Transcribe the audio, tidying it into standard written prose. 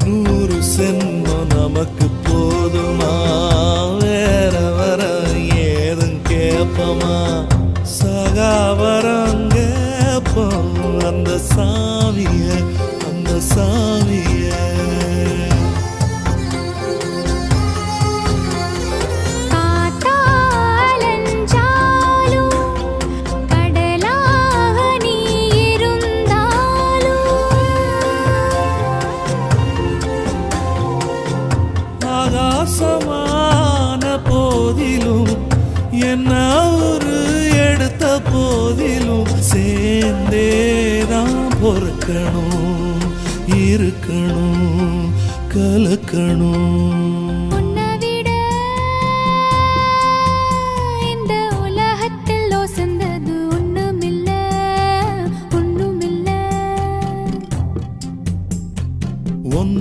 100 சென்மம் நமக்கு போதுமா? வேற வர ஏதும் கேப்பமா? சகாவரம் கேப்போம் அந்த சாமிய, அந்த சாமிய. ஆகாசமான போதிலும் என்ன ஒரு எடுத்த போதிலும் சேர்ந்தேதான் பொறுக்கணும், இருக்கணும், கலக்கணும்.